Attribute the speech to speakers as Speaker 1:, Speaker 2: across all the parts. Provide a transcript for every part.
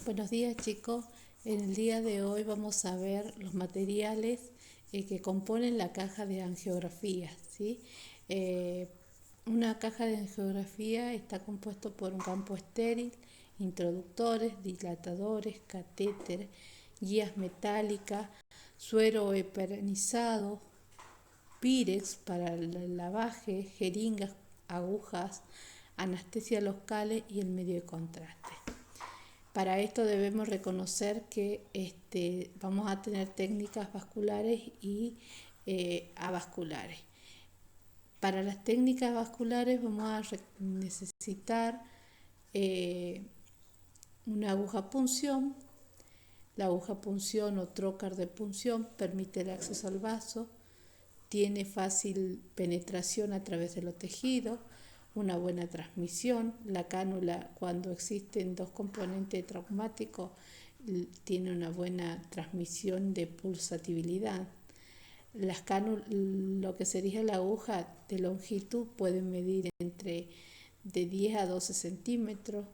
Speaker 1: Buenos días chicos, en el día de hoy vamos a ver los materiales que componen la caja de angiografía, ¿sí? Eh, una caja de angiografía está compuesto por un campo estéril, introductores, dilatadores, catéter, guías metálicas, suero heparinizado, Pirex para el lavaje, jeringas, agujas, anestesia locales y el medio de contraste. Para esto debemos reconocer que vamos a tener técnicas vasculares y avasculares. Para las técnicas vasculares vamos a necesitar una aguja punción. La aguja punción o trocar de punción permite el acceso al vaso, tiene fácil penetración a través de los tejidos, una buena transmisión. La cánula, cuando existen dos componentes traumáticos, tiene una buena transmisión de pulsatividad. Las cánulas, lo que sería la aguja de longitud, pueden medir entre de 10 a 12 centímetros.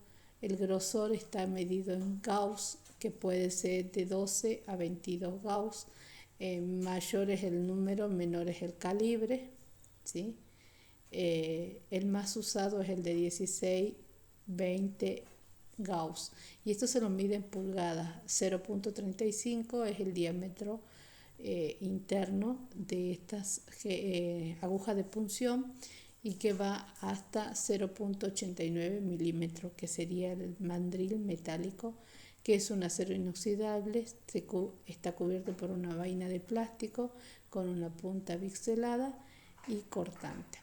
Speaker 1: El grosor está medido en Gauss, que puede ser de 12 a 22 Gauss. Mayor es el número, menor es el calibre, ¿sí? El más usado es el de 16-20 Gauss, y esto se lo mide en pulgadas. 0.35 es el diámetro interno de estas agujas de punción, y que va hasta 0.89 milímetros, que sería el mandril metálico, que es un acero inoxidable. Está cubierto por una vaina de plástico con una punta biselada y cortante.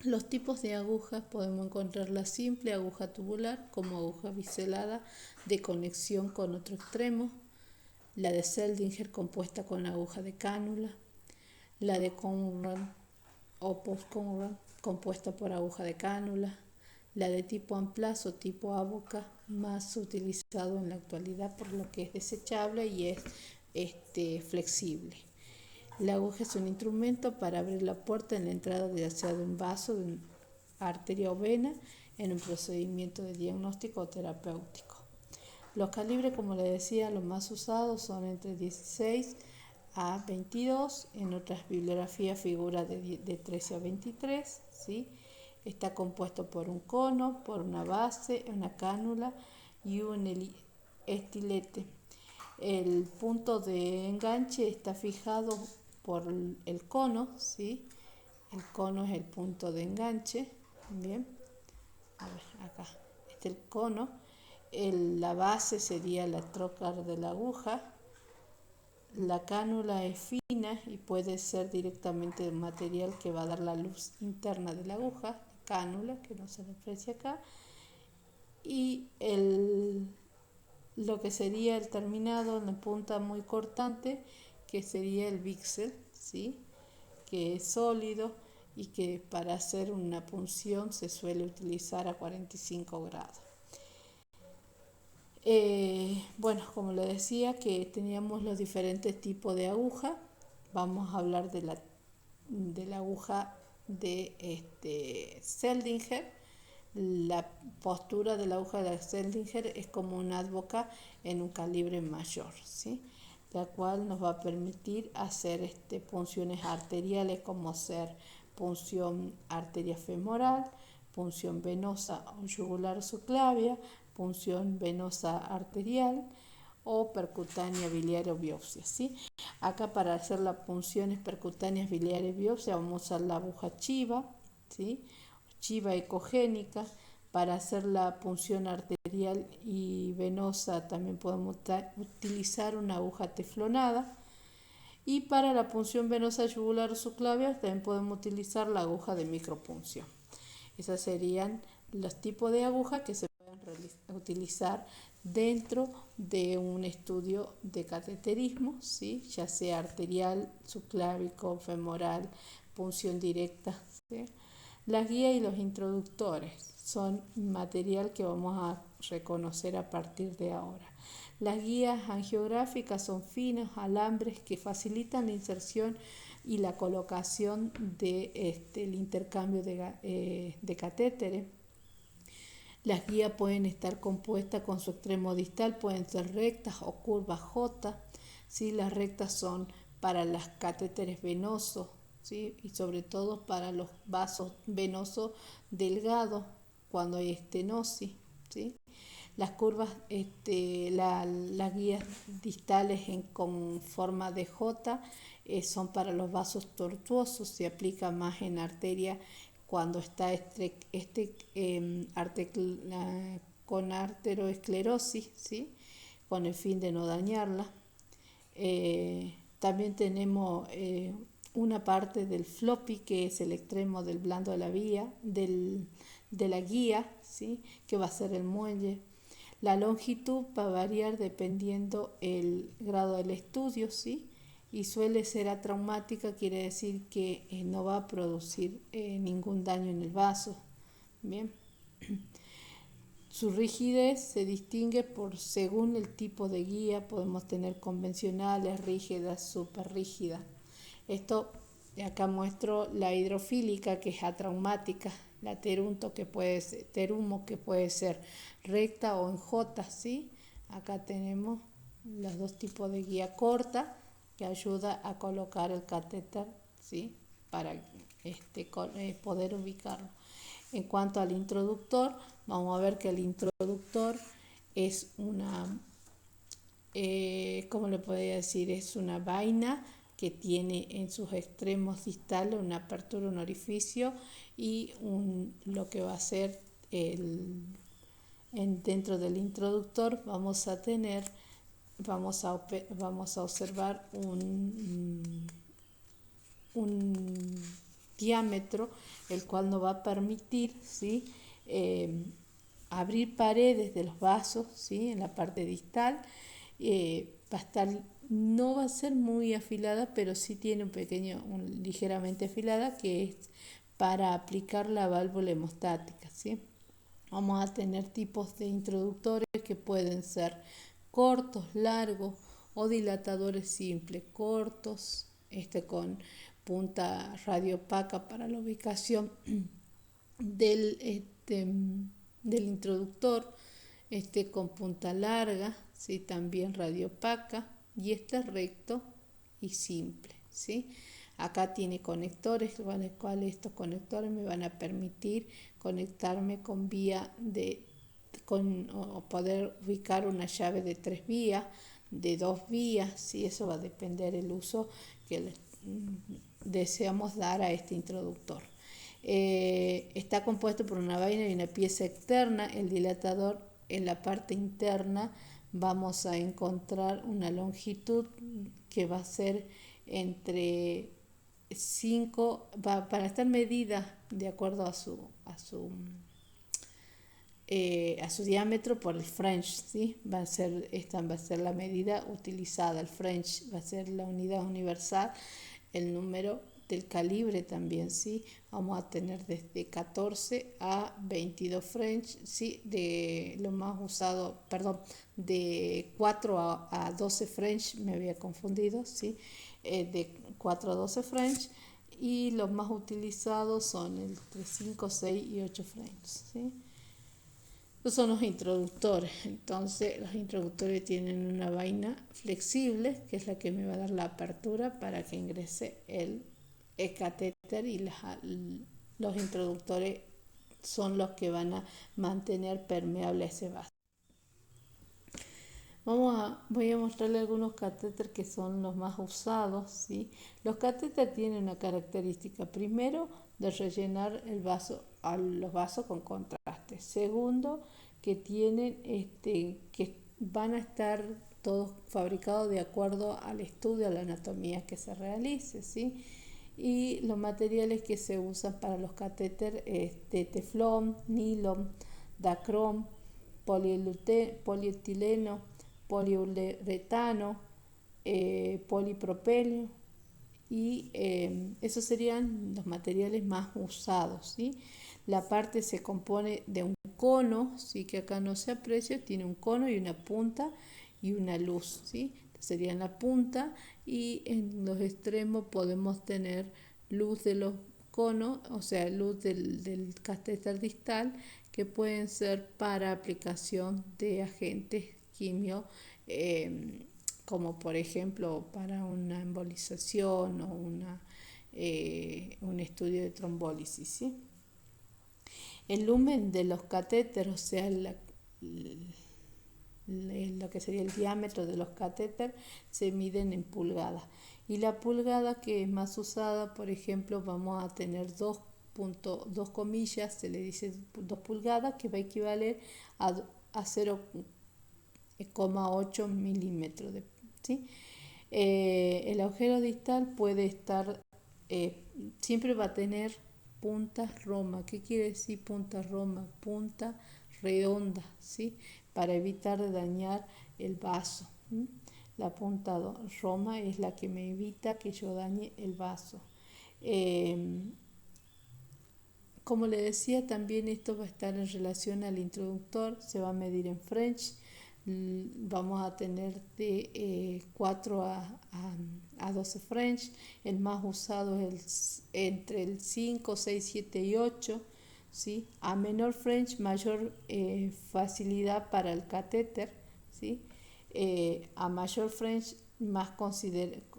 Speaker 1: Los tipos de agujas: podemos encontrar la simple aguja tubular como aguja biselada de conexión con otro extremo, la de Seldinger compuesta con aguja de cánula, la de Conrad o post-Conrad compuesta por aguja de cánula, la de tipo Amplas o tipo Avoca, más utilizado en la actualidad por lo que es desechable y es flexible. La aguja es un instrumento para abrir la puerta en la entrada ya sea de un vaso, de una arteria o vena, en un procedimiento de diagnóstico o terapéutico. Los calibres, como les decía, los más usados son entre 16 a 22, en otras bibliografías figura de 13 a 23, ¿sí? Está compuesto por un cono, por una base, una cánula y un estilete. El punto de enganche está fijado por el cono, ¿sí? El cono es el punto de enganche. Bien, a ver, acá está el cono. La base sería la trocar de la aguja. La cánula es fina y puede ser directamente de material que va a dar la luz interna de la aguja, cánula, que no se le aprecia acá. Y lo que sería el terminado en la punta muy cortante, que sería el bíxel, ¿sí? Que es sólido y que para hacer una punción se suele utilizar a 45 grados. Bueno, como le decía que teníamos los diferentes tipos de aguja. Vamos a hablar de la aguja de Seldinger. La postura de la aguja de Seldinger es como una advoca en un calibre mayor, ¿sí? La cual nos va a permitir hacer punciones arteriales, como ser punción arteria femoral, punción venosa o yugular subclavia, punción venosa arterial o percutánea biliar o biopsia, ¿sí? Acá, para hacer las punciones percutáneas biliares biopsia, vamos a usar la aguja chiva, ¿sí? Chiva ecogénica. Para hacer la punción arterial y venosa también podemos utilizar una aguja teflonada. Y para la punción venosa yugular subclavia también podemos utilizar la aguja de micropunción. Esos serían los tipos de agujas que se pueden utilizar dentro de un estudio de cateterismo, ¿sí? Ya sea arterial, subclávico, femoral, punción directa, ¿sí? Las guías y los introductores son material que vamos a reconocer a partir de ahora. Las guías angiográficas son finos alambres que facilitan la inserción y la colocación del intercambio de catéteres. Las guías pueden estar compuestas con su extremo distal, pueden ser rectas o curvas J. ¿Sí? Las rectas son para los catéteres venosos, ¿sí? Y sobre todo para los vasos venosos delgados cuando hay estenosis, ¿sí? Las curvas, las guías distales con forma de J son para los vasos tortuosos, se aplica más en arteria cuando está con arteriosclerosis, ¿sí? Con el fin de no dañarla. También tenemos una parte del floppy, que es el extremo del blando de la vía, de la guía, ¿sí? Que va a ser el muelle. La longitud va a variar dependiendo el grado del estudio, ¿sí? Y suele ser atraumática, quiere decir que no va a producir ningún daño en el vaso. Bien. Su rigidez se distingue según el tipo de guía. Podemos tener convencionales, rígidas, súper rígidas. Esto, acá muestro la hidrofílica, que es atraumática, la terumo, que puede ser recta o en J, ¿sí? Acá tenemos los dos tipos de guía corta, que ayuda a colocar el catéter, ¿sí? Para poder ubicarlo. En cuanto al introductor, vamos a ver que el introductor es una, ¿cómo le podría decir? Es una vaina que tiene en sus extremos distales una apertura, un orificio y lo que va a ser dentro del introductor vamos a observar un diámetro, el cual nos va a permitir, ¿sí? Abrir paredes de los vasos, ¿sí? En la parte distal. No va a ser muy afilada, pero sí tiene ligeramente afilada, que es para aplicar la válvula hemostática, ¿sí? Vamos a tener tipos de introductores que pueden ser cortos, largos o dilatadores simples. Cortos, con punta radiopaca para la ubicación del introductor, con punta larga, ¿sí? También radiopaca, y recto y simple, ¿sí? Acá tiene conectores, con los cuales estos conectores me van a permitir conectarme con o poder ubicar una llave de 3 vías, de 2 vías, ¿sí? Eso va a depender del uso que deseamos dar a este introductor. Está compuesto por una vaina y una pieza externa. El dilatador, en la parte interna vamos a encontrar una longitud que va a ser entre 5, para estar medida de acuerdo a su diámetro por el French, ¿sí? Esta va a ser la medida utilizada. El French va a ser la unidad universal, el número del calibre también, ¿sí? Vamos a tener desde 14 a 22 French, ¿sí? De lo más usado, perdón, de 4 a 12 French, me había confundido, ¿sí? De 4 a 12 French, y los más utilizados son entre 5, 6 y 8 French, ¿sí? Estos son los introductores. Entonces, los introductores tienen una vaina flexible, que es la que me va a dar la apertura para que ingrese el catéter, y los introductores son los que van a mantener permeable ese vaso. Voy a mostrarle algunos catéteres que son los más usados, ¿sí? Los catéteres tienen una característica: primero, de rellenar los vasos con contraste. Segundo, que que van a estar todos fabricados de acuerdo al estudio, a la anatomía que se realice, ¿sí? Y los materiales que se usan para los catéteres de teflón, nylon, dacron, polietileno, poliuretano, polipropileno, y esos serían los materiales más usados, ¿sí? La parte se compone de un cono, ¿sí? Que acá no se aprecia, tiene un cono y una punta y una luz, ¿sí? Sería en la punta, y en los extremos podemos tener luz de los conos, o sea, luz del catéter distal, que pueden ser para aplicación de agentes quimio, como por ejemplo para una embolización o un estudio de trombólisis, ¿sí? El lumen de los catéteres, o sea, lo que sería el diámetro de los catéteres, se miden en pulgadas. Y la pulgada que es más usada, por ejemplo, vamos a tener 2 comillas, se le dice 2 pulgadas, que va a equivaler a 0,8 milímetros. ¿Sí? El agujero distal puede estar, siempre va a tener puntas Roma. ¿Qué quiere decir punta Roma? Punta redonda, ¿sí? Para evitar de dañar el vaso. ¿Sí? La punta Roma es la que me evita que yo dañe el vaso. Como le decía, también esto va a estar en relación al introductor, se va a medir en French. Vamos a tener de 4 a 12 French. El más usado es entre el 5, 6, 7 y 8. ¿Sí? A menor French, mayor facilidad para el catéter. ¿Sí? A mayor French, más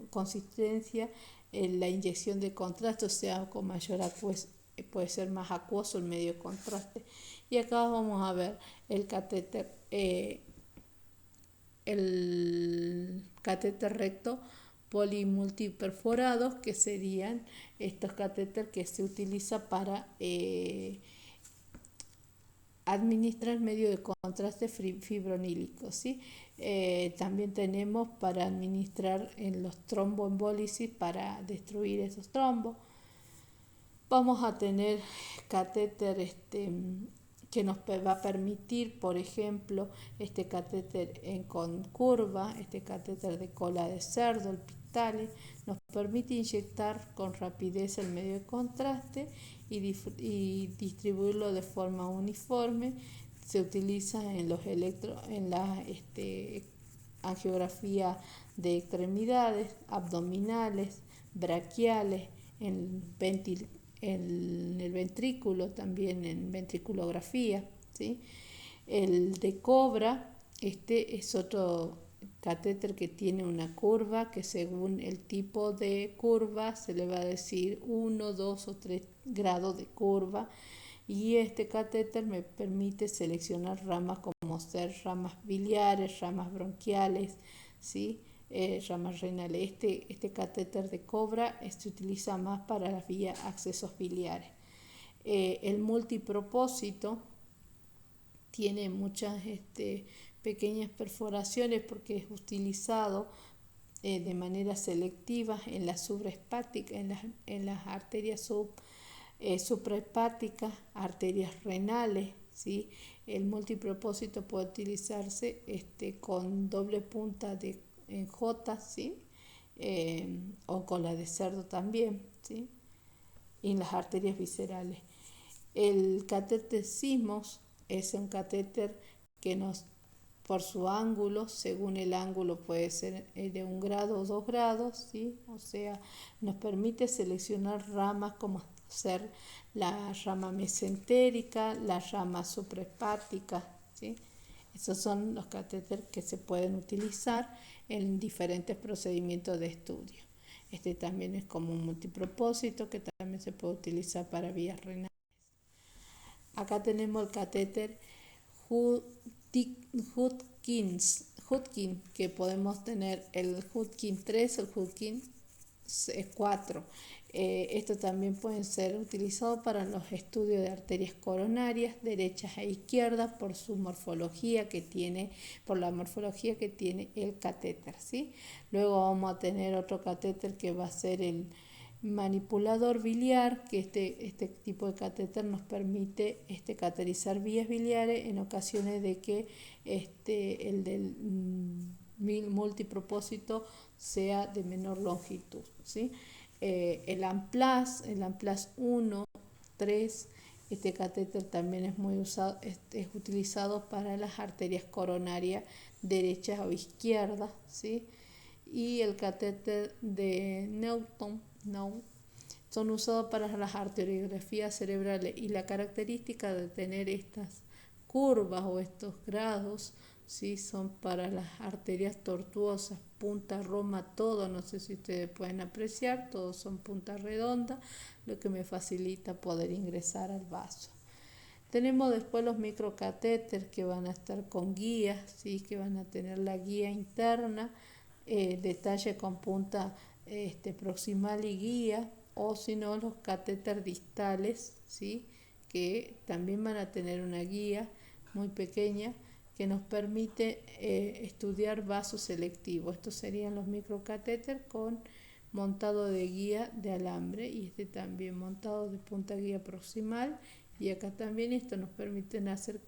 Speaker 1: consistencia en la inyección de contraste, o sea, con mayor acuoso, puede ser más acuoso el medio de contraste. Y acá vamos a ver el catéter recto polimultiperforados, que serían estos catéteres que se utiliza para administrar medio de contraste fibronílico, ¿sí? También tenemos para administrar en los tromboembólisis para destruir esos trombos. Vamos a tener catéter que nos va a permitir, por ejemplo, este catéter con curva, este catéter de cola de cerdo, el Pictale, nos permite inyectar con rapidez el medio de contraste y distribuirlo de forma uniforme. Se utiliza en la angiografía de extremidades, abdominales, braquiales, en el ventrículo, también en ventriculografía, ¿sí? El de Cobra, este es otro catéter que tiene una curva, que según el tipo de curva se le va a decir 1, 2 o 3 grados de curva, y este catéter me permite seleccionar ramas como ser ramas biliares, ramas bronquiales, ¿sí? Ramas renales. Este catéter de Cobra se utiliza más para las vías accesos biliares. El multipropósito tiene muchas pequeñas perforaciones porque es utilizado de manera selectiva en la supraespática, en las arterias supraespáticas, arterias renales, ¿sí? El multipropósito puede utilizarse con doble punta en J, ¿sí? O con la de cerdo también, ¿sí? Y en las arterias viscerales. El catéter Sismos es un catéter que por su ángulo, según el ángulo puede ser de 1 grado o 2 grados, ¿sí? O sea, nos permite seleccionar ramas como ser la rama mesentérica, la rama supraespática, ¿sí? Esos son los catéteres que se pueden utilizar en diferentes procedimientos de estudio. Este también es como un multipropósito que también se puede utilizar para vías renales. Acá tenemos el catéter Hutchins, que podemos tener el Hutchins 3, el Hutchins 4. Esto también puede ser utilizado para los estudios de arterias coronarias derechas e izquierdas por la morfología que tiene el catéter, ¿sí? Luego vamos a tener otro catéter que va a ser el manipulador biliar, que este tipo de catéter nos permite cateterizar vías biliares en ocasiones de que el del multipropósito sea de menor longitud, ¿sí? El Amplas 1, 3, este catéter también es muy usado, es utilizado para las arterias coronarias derechas o izquierdas, ¿sí? Y el catéter de Newton son usados para las arteriografías cerebrales y la característica de tener estas curvas o estos grados, ¿sí? Son para las arterias tortuosas, punta, roma, todo, no sé si ustedes pueden apreciar, todos son punta redonda, lo que me facilita poder ingresar al vaso. Tenemos después los microcatéteres que van a estar con guías, ¿sí? Que van a tener la guía interna, detalle con punta proximal y guía, o si no los catéteres distales, ¿sí? Que también van a tener una guía muy pequeña que nos permite estudiar vasos selectivos. Estos serían los microcatéteres con montado de guía de alambre y también montado de punta guía proximal, y acá también esto nos permite hacer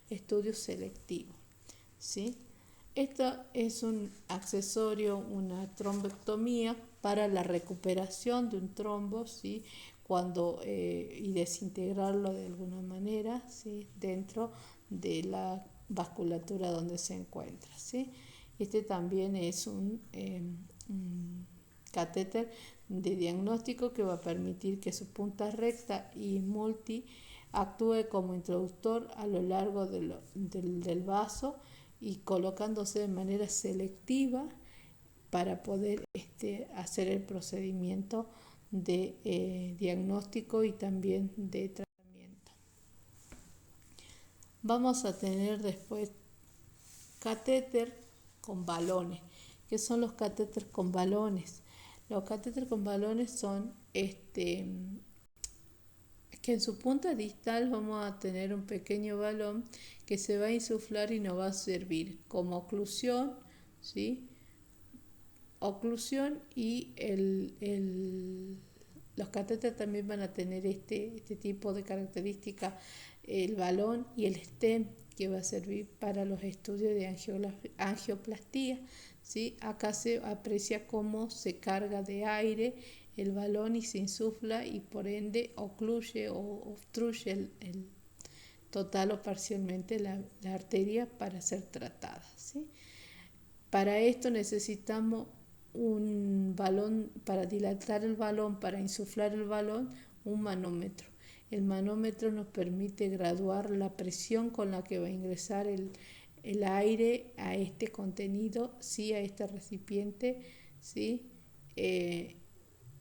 Speaker 1: estudios selectivos, ¿sí? Esto es un accesorio, una trombectomía para la recuperación de un trombo, ¿sí? Y desintegrarlo de alguna manera, ¿sí? Dentro de la vasculatura donde se encuentra, ¿sí? Este también es un catéter de diagnóstico que va a permitir que su punta recta y multi actúe como introductor a lo largo del vaso y colocándose de manera selectiva para poder hacer el procedimiento de diagnóstico y también de tratamiento. Vamos a tener después catéter con balones. ¿Qué son los catéteres con balones? Los catéteres con balones son que en su punta distal vamos a tener un pequeño balón que se va a insuflar y nos va a servir como oclusión, ¿sí? Oclusión, y los catéteres también van a tener este tipo de características, el balón y el stem, que va a servir para los estudios de angioplastía, ¿sí? Acá se aprecia cómo se carga de aire el balón y se insufla y por ende ocluye o obstruye el total o parcialmente la arteria para ser tratada, ¿sí? Para esto necesitamos un balón, para dilatar el balón, para insuflar el balón, un manómetro. El manómetro nos permite graduar la presión con la que va a ingresar el aire a este contenido, ¿sí? A este recipiente, ¿sí?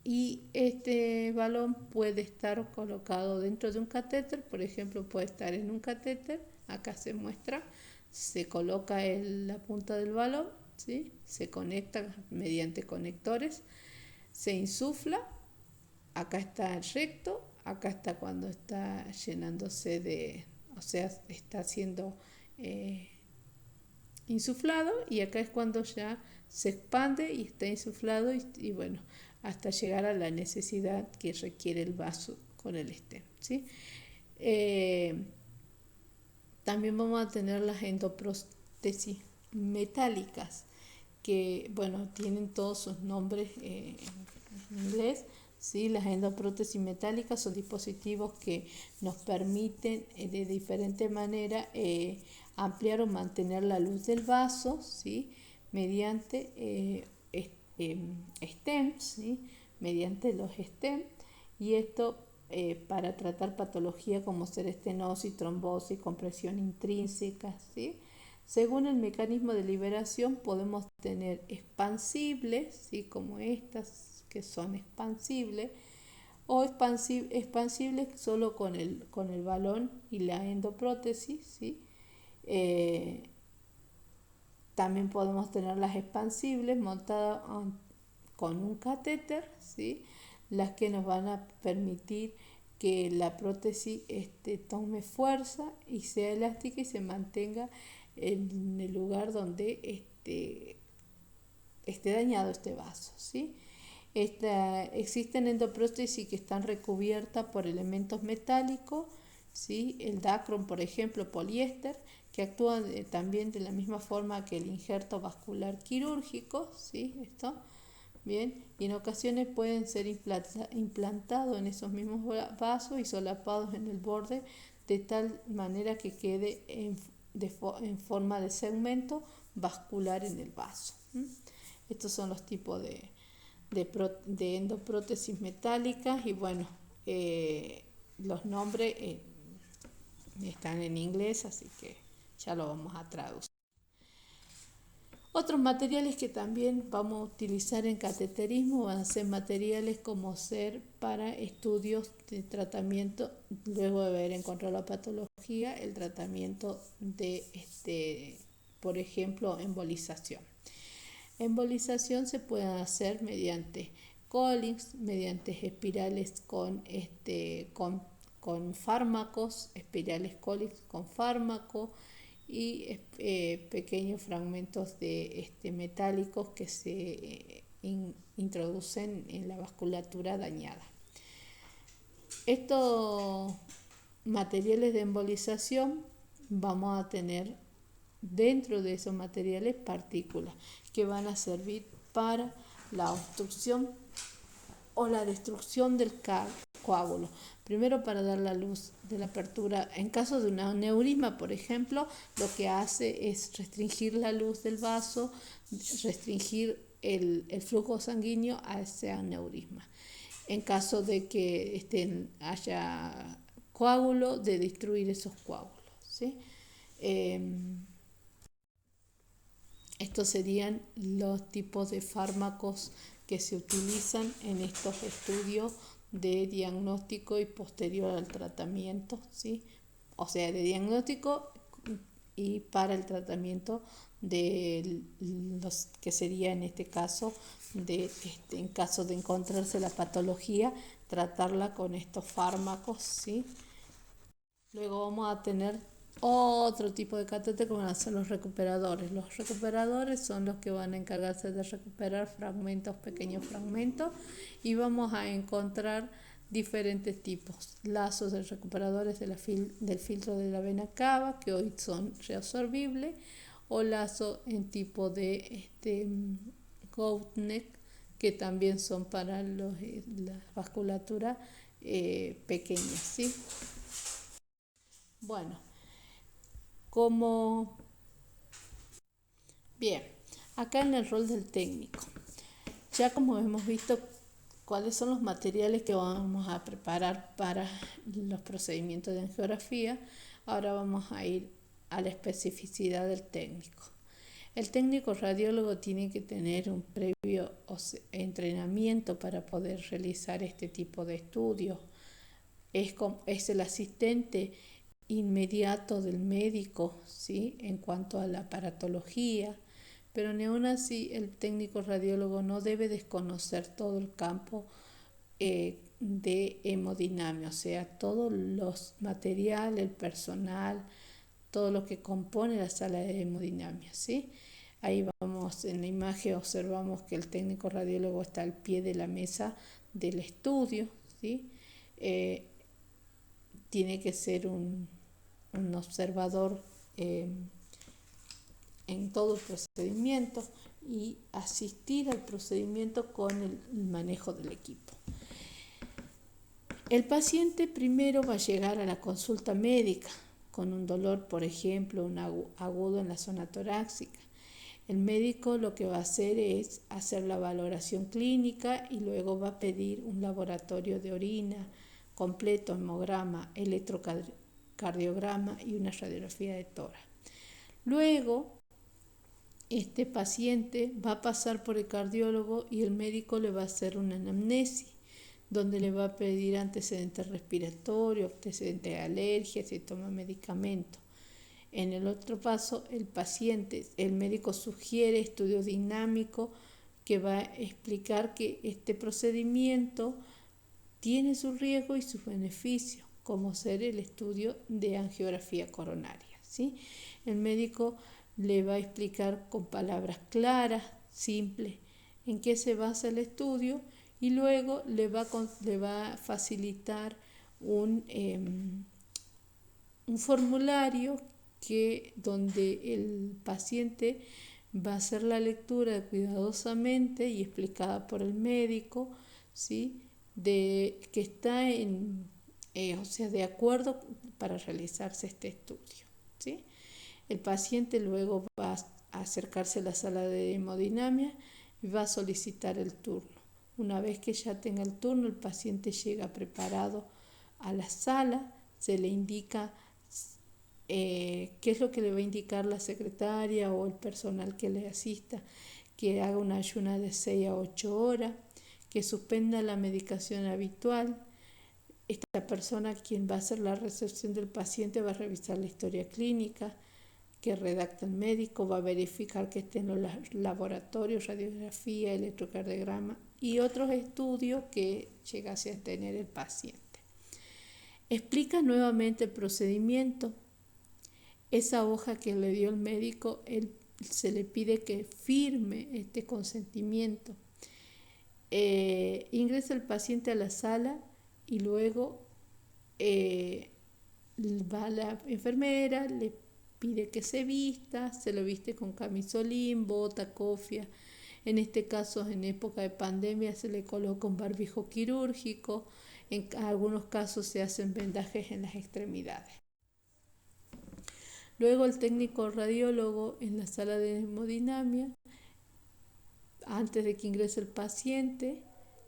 Speaker 1: Y este balón puede estar colocado dentro de un catéter, por ejemplo, puede estar en un catéter, acá se muestra, se coloca la punta del balón, ¿sí? Se conecta mediante conectores, se insufla, acá está recto, acá está cuando está llenándose o sea, está siendo insuflado, y acá es cuando ya se expande y está insuflado y bueno, hasta llegar a la necesidad que requiere el vaso con el stem, ¿sí? También vamos a tener las endoprótesis metálicas, que bueno, tienen todos sus nombres en inglés, ¿sí? Las endoprótesis metálicas son dispositivos que nos permiten de diferente manera ampliar o mantener la luz del vaso, ¿sí? Mediante stems, ¿sí? Mediante los stems, y esto para tratar patología como ser estenosis, trombosis, compresión intrínseca, ¿sí? Según el mecanismo de liberación podemos tener expansibles, ¿sí? Como estas que son expansibles, o expansibles solo con el balón y la endoprótesis, ¿sí? También podemos tener las expansibles montadas con un catéter, ¿sí? Las que nos van a permitir que la prótesis tome fuerza y sea elástica y se mantenga en el lugar donde esté dañado este vaso, ¿sí? Existen endoprótesis que están recubiertas por elementos metálicos, ¿sí? El dacron, por ejemplo, poliéster, que actúan también de la misma forma que el injerto vascular quirúrgico, ¿sí? Esto, bien, y en ocasiones pueden ser implantados en esos mismos vasos y solapados en el borde de tal manera que quede en forma de segmento vascular en el vaso. Estos son los tipos de endoprótesis metálicas y bueno, los nombres están en inglés, así que ya lo vamos a traducir. Otros materiales que también vamos a utilizar en cateterismo van a ser materiales como ser para estudios de tratamiento, luego de haber encontrado la patología, el tratamiento de, por ejemplo, embolización. Embolización se puede hacer mediante Collins, mediante espirales con fármacos, espirales Collins con fármaco y pequeños fragmentos de metálicos que se introducen en la vasculatura dañada. Estos materiales de embolización vamos a tener dentro de esos materiales partículas que van a servir para la obstrucción o la destrucción del coágulo. Primero, para dar la luz de la apertura. En caso de un aneurisma, por ejemplo, lo que hace es restringir la luz del vaso, restringir el flujo sanguíneo a ese aneurisma. En caso de que haya coágulo, de destruir esos coágulos, ¿sí? Estos serían los tipos de fármacos que se utilizan en estos estudios de diagnóstico y posterior al tratamiento, ¿sí? O sea, de diagnóstico y para el tratamiento de los que sería en este caso, en caso de encontrarse la patología, tratarla con estos fármacos, ¿sí? Luego vamos a tener otro tipo de catéter que van a ser los recuperadores. Los recuperadores son los que van a encargarse de recuperar fragmentos, pequeños fragmentos, y vamos a encontrar diferentes tipos. Lazos de recuperadores del filtro de la vena cava, que hoy son reabsorbibles, o lazos en tipo de Goutneck, que también son para la vasculatura pequeña, ¿sí? Bueno, bien, acá en el rol del técnico, ya como hemos visto cuáles son los materiales que vamos a preparar para los procedimientos de angiografía, ahora vamos a ir a la especificidad del técnico. El técnico radiólogo tiene que tener un previo entrenamiento para poder realizar este tipo de estudios. Es el asistente inmediato del médico, ¿sí? En cuanto a la aparatología, pero ni aún así el técnico radiólogo no debe desconocer todo el campo de hemodinamia, o sea, todos los materiales, el personal, todo lo que compone la sala de hemodinamia, ¿sí? Ahí vamos, en la imagen observamos que el técnico radiólogo está al pie de la mesa del estudio, ¿sí? Tiene que ser un observador en todo el procedimiento y asistir al procedimiento con el manejo del equipo. El paciente primero va a llegar a la consulta médica con un dolor, por ejemplo, un agudo en la zona torácica. El médico lo que va a hacer es hacer la valoración clínica y luego va a pedir un laboratorio de orina completo, hemograma, electrocardiograma y una radiografía de tórax. Luego, este paciente va a pasar por el cardiólogo y el médico le va a hacer una anamnesis, donde le va a pedir antecedentes respiratorios, antecedentes de alergia, si toma medicamento. En el otro paso, el médico sugiere estudio dinámico que va a explicar que este procedimiento tiene su riesgo y sus beneficios, como ser el estudio de angiografía coronaria, ¿sí? El médico le va a explicar con palabras claras, simples, en qué se basa el estudio y luego le va a facilitar un formulario donde el paciente va a hacer la lectura cuidadosamente y explicada por el médico, ¿sí? De que está de acuerdo para realizarse este estudio, ¿sí? El paciente luego va a acercarse a la sala de hemodinamia y va a solicitar el turno. Una vez que ya tenga el turno, el paciente llega preparado a la sala, se le indica qué es lo que le va a indicar la secretaria o el personal que le asista, que haga una ayuna de 6 a 8 horas, que suspenda la medicación habitual. Esta persona, quien va a hacer la recepción del paciente, va a revisar la historia clínica que redacta el médico, va a verificar que estén los laboratorios, radiografía, electrocardiograma y otros estudios que llegase a tener el paciente. Explica nuevamente el procedimiento. Esa hoja que le dio el médico, se le pide que firme este consentimiento. Ingresa el paciente a la sala y luego va la enfermera, le pide que se vista, se lo viste con camisolín, bota, cofia. En este caso, en época de pandemia, se le coloca un barbijo quirúrgico. En algunos casos se hacen vendajes en las extremidades. Luego el técnico radiólogo en la sala de hemodinamia, antes de que ingrese el paciente,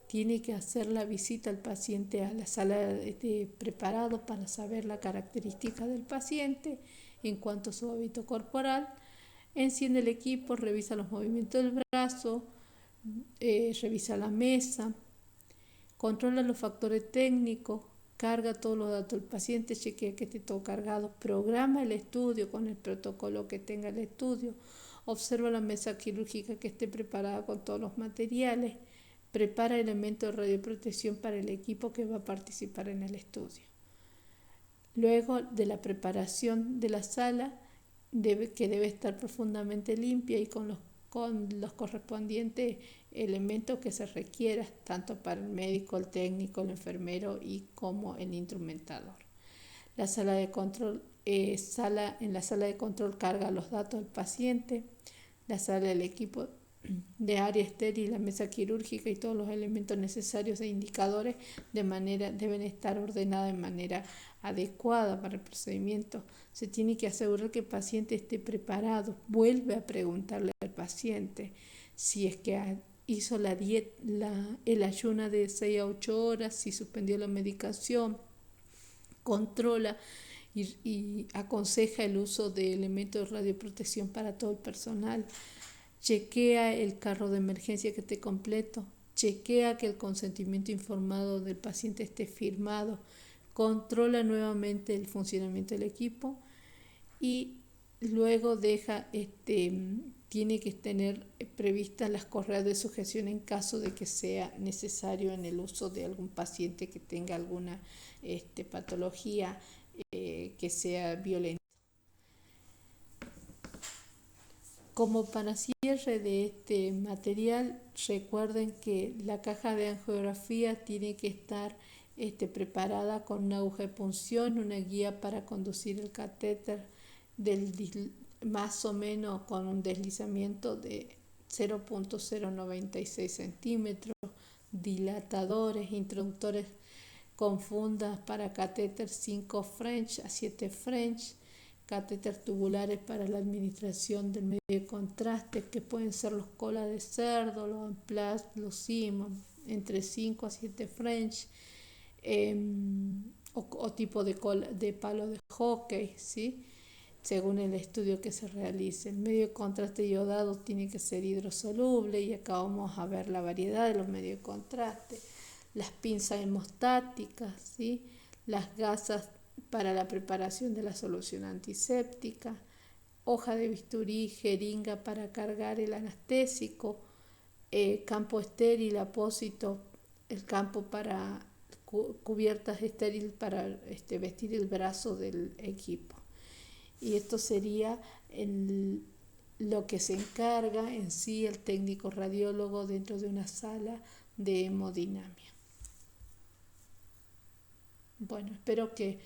Speaker 1: tiene que hacer la visita al paciente a la sala de preparado para saber la característica del paciente en cuanto a su hábito corporal. Enciende el equipo, revisa los movimientos del brazo, revisa la mesa, controla los factores técnicos, carga todos los datos del paciente, chequea que esté todo cargado, programa el estudio con el protocolo que tenga el estudio, observa la mesa quirúrgica que esté preparada con todos los materiales, prepara elementos de radioprotección para el equipo que va a participar en el estudio. Luego de la preparación de la sala, que debe estar profundamente limpia y con los correspondientes elementos que se requieran, tanto para el médico, el técnico, el enfermero y como el instrumentador. La sala de control, en la sala de control carga los datos del paciente, la sala del equipo de área estéril, la mesa quirúrgica y todos los elementos necesarios e indicadores deben estar ordenados de manera adecuada para el procedimiento. Se tiene que asegurar que el paciente esté preparado. Vuelve a preguntarle al paciente si es que hizo el ayuno de 6 a 8 horas, si suspendió la medicación, controla y aconseja el uso de elementos de radioprotección para todo el personal. Chequea el carro de emergencia que esté completo, chequea que el consentimiento informado del paciente esté firmado, controla nuevamente el funcionamiento del equipo y luego tiene que tener previstas las correas de sujeción en caso de que sea necesario en el uso de algún paciente que tenga alguna patología que sea violenta. Como para cierre de este material, recuerden que la caja de angiografía tiene que estar preparada con una aguja de punción, una guía para conducir el catéter más o menos con un deslizamiento de 0.096 centímetros, dilatadores, introductores con fundas para catéter 5 French a 7 French, catéter tubulares para la administración del medio de contraste, que pueden ser los cola de cerdo, los Amplas, los Siemens, entre 5 a 7 French, o tipo de palo de hockey, ¿sí? Según el estudio que se realice. El medio de contraste iodado tiene que ser hidrosoluble y acá vamos a ver la variedad de los medios de contraste. Las pinzas hemostáticas, ¿sí? Las gasas para la preparación de la solución antiséptica, hoja de bisturí, jeringa para cargar el anestésico, campo estéril, apósito, el campo para cubiertas estéril para vestir el brazo del equipo. Y esto sería lo que se encarga en sí el técnico radiólogo dentro de una sala de hemodinamia. Bueno, espero que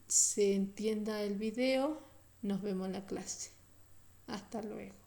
Speaker 1: se entienda el video. Nos vemos en la clase. Hasta luego.